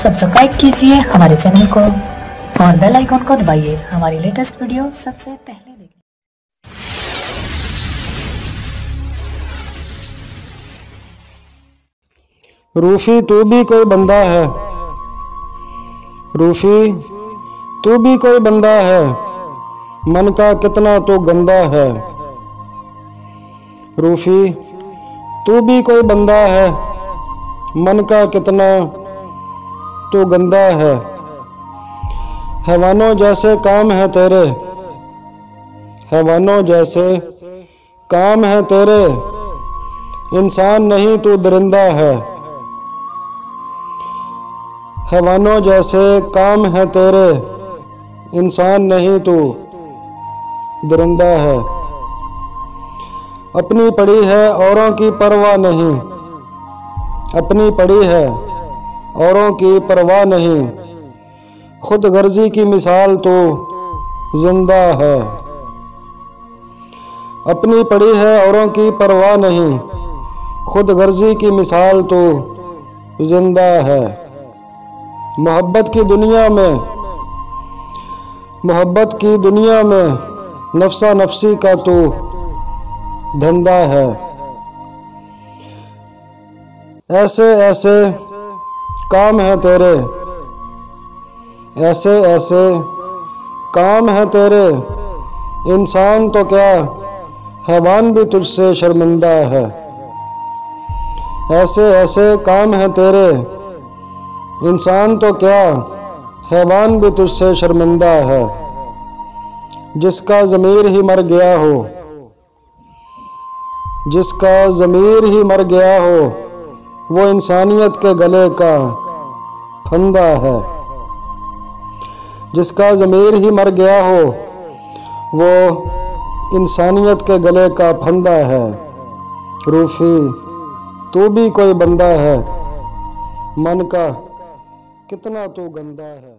Subscribe कीजिए हमारे channel को और बेल आइकन को दबाइए हमारी लेटेस्ट वीडियो सबसे पहले देखने। रूफी तू भी कोई बंदा है, रूफी तू भी कोई बंदा है, मन का कितना तो गंदा है। रूफी तू भी कोई बंदा है, मन का कितना तो गंदा है। हैवानों जैसे काम है तेरे, हैवानों जैसे काम है तेरे, इंसान नहीं तू दरिंदा है। हैवानों जैसे काम है तेरे, इंसान नहीं तू दरिंदा है। अपनी पड़ी है औरों की परवाह नहीं, अपनी पड़ी है औरों की परवाह नहीं, खुद गर्जी की मिसाल तो जिंदा है। अपनी पड़ी है औरों की परवाह नहीं, खुद गर्जी की मिसाल तो जिंदा है। मोहब्बत की दुनिया में, मोहब्बत की दुनिया में नफ्सा नफ्सी का तो धंधा है। ऐसे ऐसे काम है तेरे, ऐसे ऐसे काम है तेरे, इंसान तो क्या हैवान भी तुझसे शर्मिंदा है। ऐसे ऐसे काम है तेरे, इंसान तो क्या हैवान भी तुझसे शर्मिंदा है। जिसका ज़मीर ही मर गया हो, जिसका ज़मीर ही मर गया हो, वो इंसानियत के गले का फंदा है। जिसका ज़मीर ही मर गया हो, वो इंसानियत के गले का फंदा है। रूफी तू भी कोई बंदा है, मन का कितना तो गंदा है।